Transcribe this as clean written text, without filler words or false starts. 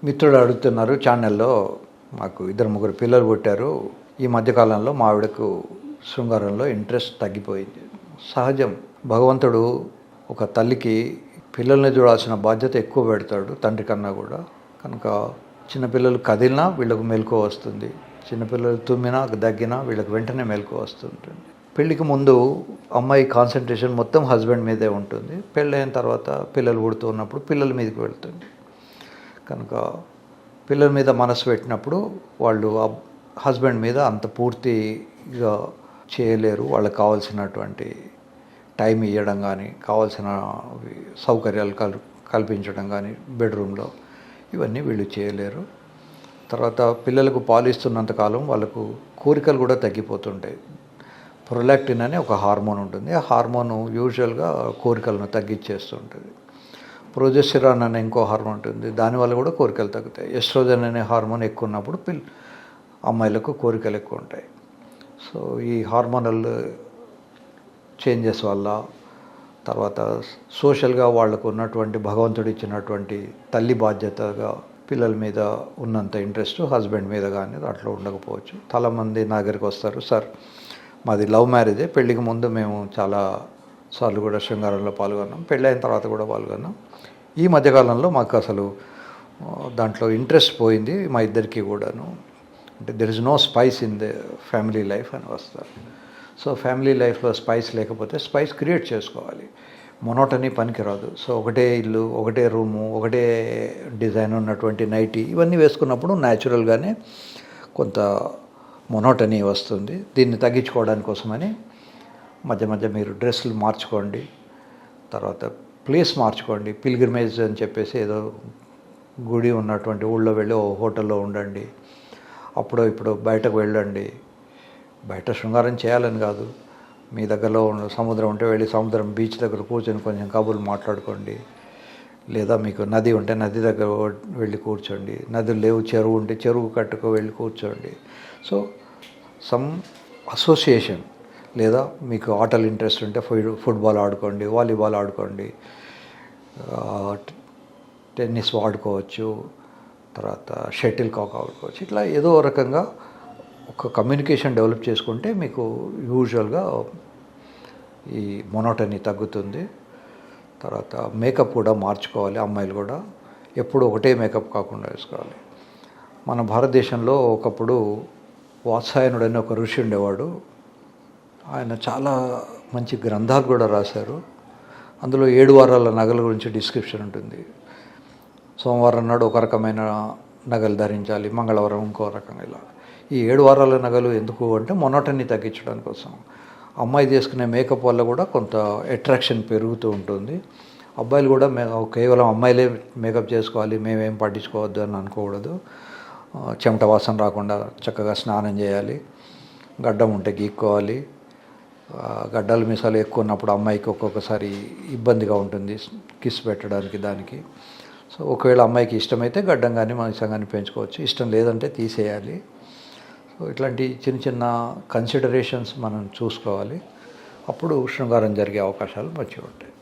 మిత్రులు అడుగుతున్నారు ఛానల్లో, మాకు ఇద్దరు ముగ్గురు పిల్లలు పుట్టారు, ఈ మధ్యకాలంలో మా ఆవిడకు శృంగారంలో ఇంట్రెస్ట్ తగ్గిపోయింది. సహజం. భగవంతుడు ఒక తల్లికి పిల్లల్ని చూడాల్సిన బాధ్యత ఎక్కువ పెడతాడు తండ్రి కన్నా కూడా. కనుక చిన్నపిల్లలు కదిలినా వీళ్ళకు మెలకువ వస్తుంది, చిన్నపిల్లలు తుమ్మినా దగ్గినా వీళ్ళకి వెంటనే మెలకువ వస్తుంటుంది. పెళ్ళికి ముందు అమ్మాయి కాన్సన్ట్రేషన్ మొత్తం హస్బెండ్ మీదే ఉంటుంది. పెళ్ళైన తర్వాత పిల్లలు పుడుతూ ఉన్నప్పుడు పిల్లల మీదకి వెళ్తుంది. కనుక పిల్లల మీద మనసు పెట్టినప్పుడు వాళ్ళు హస్బెండ్ మీద అంత పూర్తిగా చేయలేరు. వాళ్ళకి కావాల్సినటువంటి టైం ఇవ్వడం కానీ, కావాల్సిన సౌకర్యాలు కల్పించడం కానీ బెడ్రూమ్లో, ఇవన్నీ వీళ్ళు చేయలేరు. తర్వాత పిల్లలకు పాలిస్తున్నంతకాలం వాళ్ళకు కోరికలు కూడా తగ్గిపోతుంటాయి. ప్రొలాక్టిన్ అనే ఒక హార్మోన్ ఉంటుంది. ఆ హార్మోన్ యూజువల్గా కోరికలను తగ్గించేస్తుంటుంది. ప్రొజెస్టెరాన్ అనే ఇంకో హార్మోన్ ఉంటుంది, దానివల్ల కూడా కోరికలు తగ్గుతాయి. ఎస్ట్రోజన్ అనే హార్మోన్ ఎక్కువ ఉన్నప్పుడు అమ్మాయిలకు కోరికలు ఎక్కువ ఉంటాయి. సో ఈ హార్మోనల్ చేంజెస్ వల్ల, తర్వాత సోషల్గా వాళ్ళకు ఉన్నటువంటి భగవంతుడు ఇచ్చినటువంటి తల్లి బాధ్యతగా పిల్లల మీద ఉన్నంత ఇంట్రెస్ట్ హస్బెండ్ మీద కానీ అట్లా ఉండకపోవచ్చు. చాలామంది నా దగ్గరికి వస్తారు, సార్ మాది లవ్ మ్యారేజే, పెళ్ళికి ముందు మేము చాలా సార్లు కూడా శృంగారంలో పాల్గొన్నాం, పెళ్ళైన తర్వాత కూడా పాల్గొన్నాం, ఈ మధ్యకాలంలో మాకు అసలు దాంట్లో ఇంట్రెస్ట్ పోయింది మా ఇద్దరికి కూడాను. అంటే there is no spice in the family life అని వస్తారు. సో ఫ్యామిలీ లైఫ్లో స్పైస్ లేకపోతే స్పైస్ క్రియేట్ చేసుకోవాలి. మొనోటనీ పనికిరాదు. సో ఒకటే ఇల్లు, ఒకటే రూము, ఒకటే డిజైన్ ఉన్నటువంటి నైటీ ఇవన్నీ వేసుకున్నప్పుడు న్యాచురల్గానే కొంత మొనోటనీ వస్తుంది. దీన్ని తగ్గించుకోవడానికి కోసమని మధ్య మధ్య మీరు డ్రెస్సులు మార్చుకోండి, తర్వాత ప్లేస్ మార్చుకోండి. పిల్గ్రిమేజ్ అని చెప్పేసి ఏదో గుడి ఉన్నటువంటి ఊళ్ళో వెళ్ళి ఓ హోటల్లో ఉండండి, అప్పుడో ఇప్పుడు బయటకు వెళ్ళండి. బయట శృంగారం చేయాలని కాదు, మీ దగ్గరలో సముద్రం ఉంటే వెళ్ళి సముద్రం బీచ్ దగ్గర కూర్చొని కొంచెం కబుర్లు మాట్లాడుకోండి. లేదా మీకు నది ఉంటే నది దగ్గర వెళ్ళి కూర్చోండి, నదులు లేవు చెరువు ఉంటే చెరువు కట్టుకు వెళ్ళి కూర్చోండి. సో సమ్ అసోసియేషన్, లేదా మీకు ఆటలు ఇంట్రెస్ట్ ఉంటే ఫుట్బాల్ ఆడుకోండి, వాలీబాల్ ఆడుకోండి, టెన్నిస్ ఆడుకోవచ్చు, తర్వాత షటిల్ కాక్ ఆడుకోవచ్చు. ఇట్లా ఏదో రకంగా ఒక కమ్యూనికేషన్ డెవలప్ చేసుకుంటే మీకు యూజువల్గా ఈ మొనోటనీ తగ్గుతుంది. తర్వాత మేకప్ కూడా మార్చుకోవాలి. అమ్మాయిలు కూడా ఎప్పుడు ఒకటే మేకప్ కాకుండా వేసుకోవాలి. మన భారతదేశంలో ఒకప్పుడు వాత్సాయనుడు అనే ఒక ఋషి ఉండేవాడు. ఆయన చాలా మంచి గ్రంథాలు కూడా రాశారు. అందులో 7 వారాల నగల గురించి డిస్క్రిప్షన్ ఉంటుంది. సోమవారం నాడు ఒక రకమైన నగలు ధరించాలి, మంగళవారం ఇంకో రకంగా, ఇలా. ఈ 7 వారాల నగలు ఎందుకు అంటే మొనోటనీ తగ్గించడం కోసం. అమ్మాయి చేసుకునే మేకప్ వల్ల కూడా కొంత అట్రాక్షన్ పెరుగుతూ ఉంటుంది. అబ్బాయిలు కూడా కేవలం అమ్మాయిలే మేకప్ చేసుకోవాలి, మేమేం పట్టించుకోవద్దు అని అనుకోకూడదు. చెమట వాసన రాకుండా చక్కగా స్నానం చేయాలి, గడ్డం ఉంటే గీక్కోవాలి. గడ్డలు మీసాలు ఎక్కువ ఉన్నప్పుడు అమ్మాయికి ఒక్కొక్కసారి ఇబ్బందిగా ఉంటుంది కిస్ పెట్టడానికి దానికి. సో ఒకవేళ అమ్మాయికి ఇష్టమైతే గడ్డం కానీ మీసం కానీ పెంచుకోవచ్చు, ఇష్టం లేదంటే తీసేయాలి. సో ఇట్లాంటి చిన్న చిన్న కన్సిడరేషన్స్ మనం చూసుకోవాలి. అప్పుడు శృంగారం జరిగే అవకాశాలు మంచిగా ఉంటాయి.